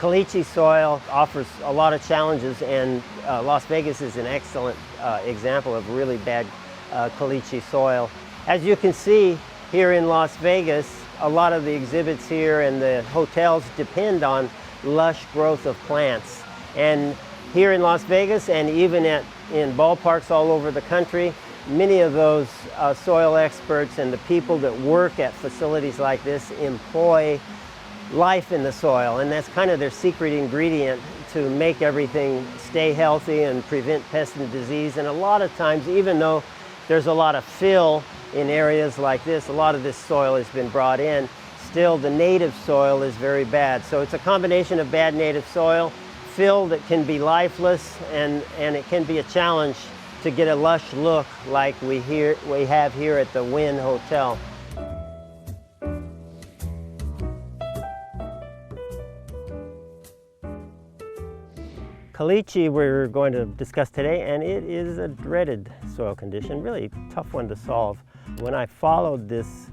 Caliche soil offers a lot of challenges, and Las Vegas is an excellent example of really bad Caliche soil. As you can see here in Las Vegas, a lot of the exhibits here and the hotels depend on lush growth of plants. And here in Las Vegas, and even in ballparks all over the country, many of those soil experts and the people that work at facilities like this employ life in the soil, and that's kind of their secret ingredient to make everything stay healthy and prevent pest and disease. And a lot of times, even though there's a lot of fill in areas like this, a lot of this soil has been brought in, still the native soil is very bad. So it's a combination of bad native soil, fill that can be lifeless, and it can be a challenge to get a lush look like we have here at the Wynn Hotel. Caliche we're going to discuss today, and it is a dreaded soil condition, really tough one to solve. When I followed this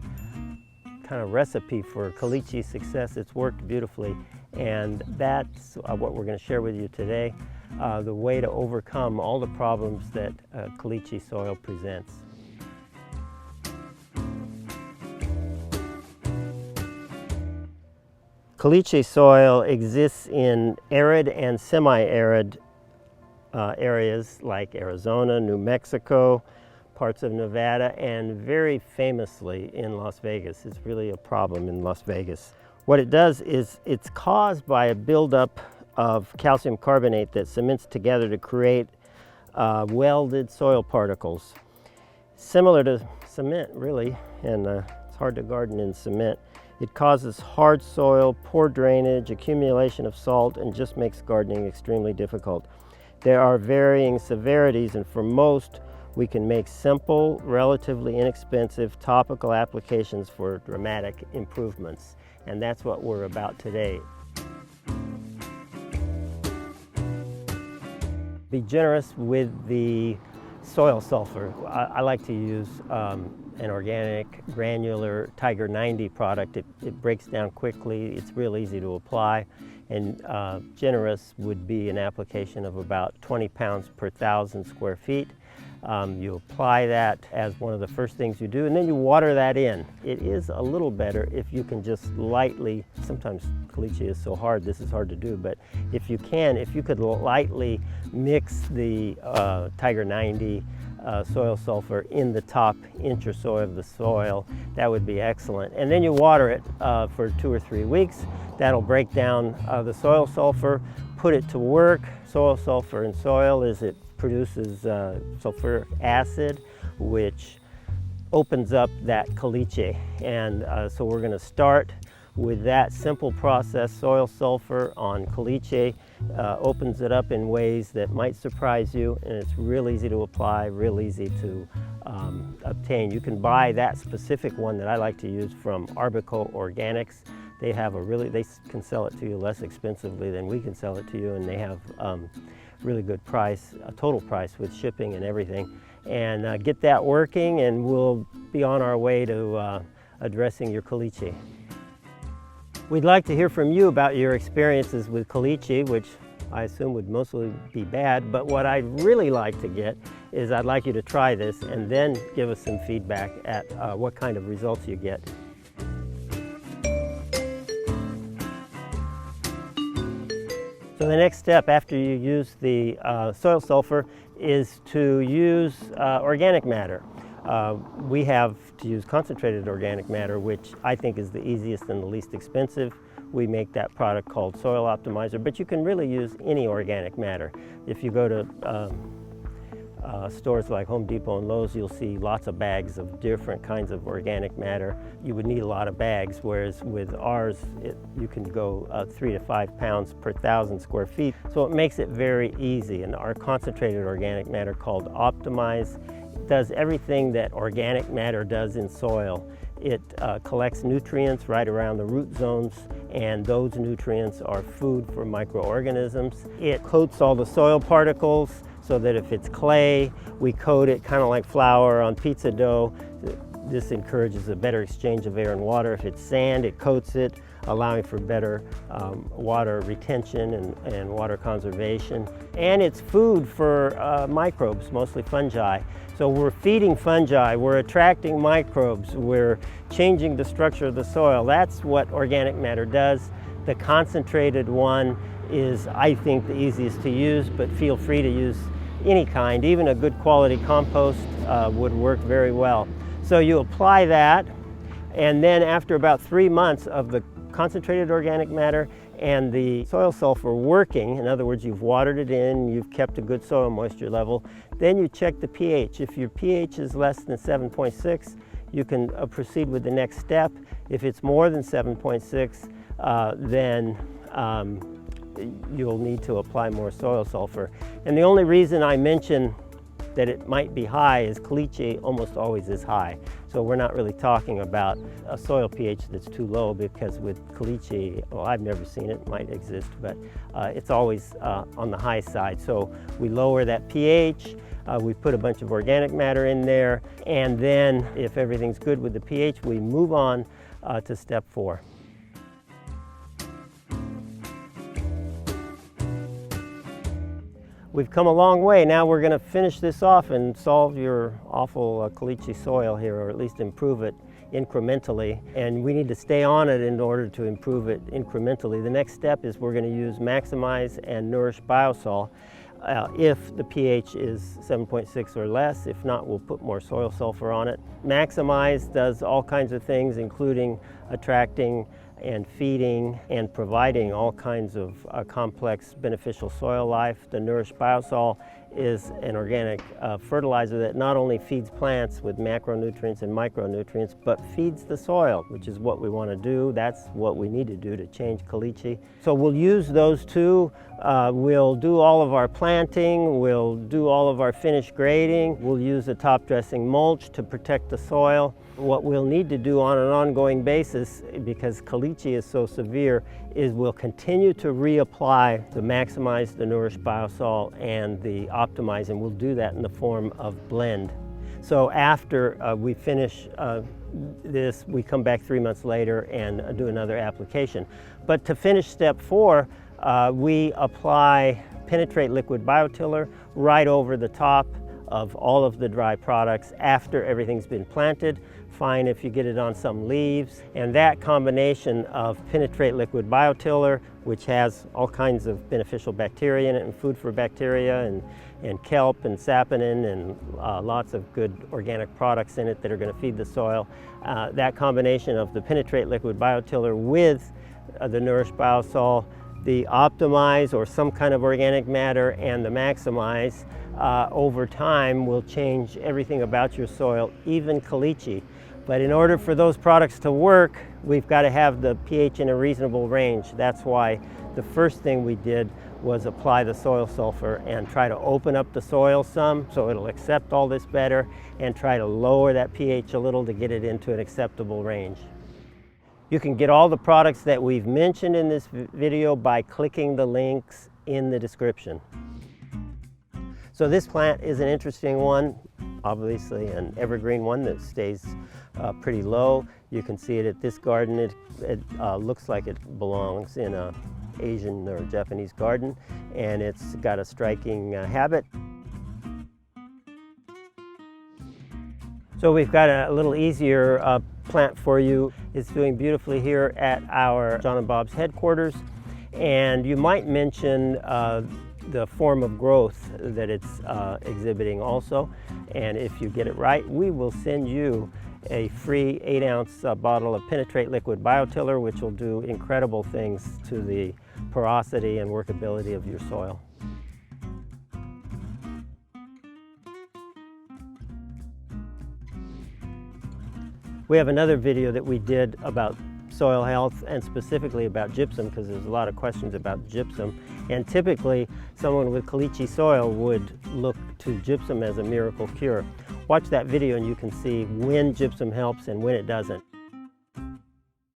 kind of recipe for Caliche success, it's worked beautifully, and that's what we're going to share with you today, the way to overcome all the problems that Caliche soil presents. Caliche soil exists in arid and semi-arid areas like Arizona, New Mexico, parts of Nevada, and very famously in Las Vegas. It's really a problem in Las Vegas. What it does is it's caused by a buildup of calcium carbonate that cements together to create welded soil particles. Similar to cement, really, and it's hard to garden in cement. It causes hard soil, poor drainage, accumulation of salt, and just makes gardening extremely difficult. There are varying severities, and for most, we can make simple, relatively inexpensive topical applications for dramatic improvements. And that's what we're about today. Be generous with the soil sulfur. I like to use an organic granular Tiger 90 product. It breaks down quickly, it's real easy to apply, and generous would be an application of about 20 pounds per 1,000 square feet. You apply that as one of the first things you do, and then you water that in. It is a little better if you can just lightly, sometimes Caliche is so hard, this is hard to do, but if you could lightly mix the Tiger 90 soil sulfur in the top inch or so of the soil, that would be excellent. And then you water it for 2 or 3 weeks. That'll break down the soil sulfur, put it to work. Soil sulfur in soil is it produces sulfuric acid, which opens up that caliche. And so we're going to start with that simple process. Soil sulfur on caliche opens it up in ways that might surprise you, and it's real easy to apply, real easy to obtain. You can buy that specific one that I like to use from Arbico Organics. They can sell it to you less expensively than we can sell it to you, and they have really good price, a total price with shipping and everything. And get that working, and we'll be on our way to addressing your caliche. We'd like to hear from you about your experiences with caliche, which I assume would mostly be bad, but what I'd really like to get is I'd like you to try this and then give us some feedback at what kind of results you get. So the next step after you use the soil sulfur is to use organic matter. We have to use concentrated organic matter, which I think is the easiest and the least expensive. We make that product called Soil Optimizer, but you can really use any organic matter. If you go to stores like Home Depot and Lowe's, you'll see lots of bags of different kinds of organic matter. You would need a lot of bags, whereas with ours, you can go 3 to 5 pounds per 1,000 square feet. So it makes it very easy. And our concentrated organic matter called Optimize does everything that organic matter does in soil. It collects nutrients right around the root zones, and those nutrients are food for microorganisms. It coats all the soil particles so that if it's clay, we coat it kind of like flour on pizza dough. This encourages a better exchange of air and water. If it's sand, it coats it. allowing for better water retention and water conservation. And it's food for microbes, mostly fungi. So we're feeding fungi, we're attracting microbes, we're changing the structure of the soil. That's what organic matter does. The concentrated one is, I think, the easiest to use, but feel free to use any kind. Even a good quality compost would work very well. So you apply that, and then after about 3 months of the concentrated organic matter and the soil sulfur working, in other words, you've watered it in, you've kept a good soil moisture level, then you check the pH. If your pH is less than 7.6, you can proceed with the next step. If it's more than 7.6, then you'll need to apply more soil sulfur. And the only reason I mention that it might be high is caliche almost always is high. So we're not really talking about a soil pH that's too low, because with caliche, well, I've never seen it, might exist, but it's always on the high side. So we lower that pH, we put a bunch of organic matter in there, and then if everything's good with the pH, we move on to step 4. We've come a long way. Now we're going to finish this off and solve your awful caliche soil here, or at least improve it incrementally. And we need to stay on it in order to improve it incrementally. The next step is we're going to use Maximize and Nourish-Biosol. If the pH is 7.6 or less. If not, we'll put more soil sulfur on it. Maximize does all kinds of things, including attracting and feeding and providing all kinds of complex beneficial soil life. The Nourish-Biosol is an organic fertilizer that not only feeds plants with macronutrients and micronutrients, but feeds the soil, which is what we want to do. That's what we need to do to change caliche. So we'll use those two. We'll do all of our planting, we'll do all of our finished grading, we'll use a top dressing mulch to protect the soil. What we'll need to do on an ongoing basis, because caliche is so severe, is we'll continue to reapply the Maximize, the Nourish-Biosol, and the Optimize, and we'll do that in the form of blend. So after we finish this, we come back 3 months later and do another application. But to finish step 4, we apply Penetrate Liquid Biotiller right over the top of all of the dry products after everything's been planted. Fine if you get it on some leaves. And that combination of Penetrate Liquid Biotiller, which has all kinds of beneficial bacteria in it and food for bacteria and kelp and saponin and lots of good organic products in it that are going to feed the soil. That combination of the Penetrate Liquid Biotiller with the Nourish-Biosol, the Optimize or some kind of organic matter, and the Maximize over time will change everything about your soil, even caliche. But in order for those products to work, we've got to have the pH in a reasonable range. That's why the first thing we did was apply the soil sulfur and try to open up the soil some so it'll accept all this better, and try to lower that pH a little to get it into an acceptable range. You can get all the products that we've mentioned in this video by clicking the links in the description. So this plant is an interesting one, obviously an evergreen one that stays pretty low. You can see it at this garden. It looks like it belongs in an Asian or Japanese garden, and it's got a striking habit. So we've got a little easier plant for you. It's doing beautifully here at our John and Bob's headquarters, and you might mention the form of growth that it's exhibiting also. And if you get it right, we will send you a free 8-ounce bottle of Penetrate Liquid Biotiller, which will do incredible things to the porosity and workability of your soil. We have another video that we did about soil health and specifically about gypsum, because there's a lot of questions about gypsum. And typically, someone with caliche soil would look to gypsum as a miracle cure. Watch that video and you can see when gypsum helps and when it doesn't.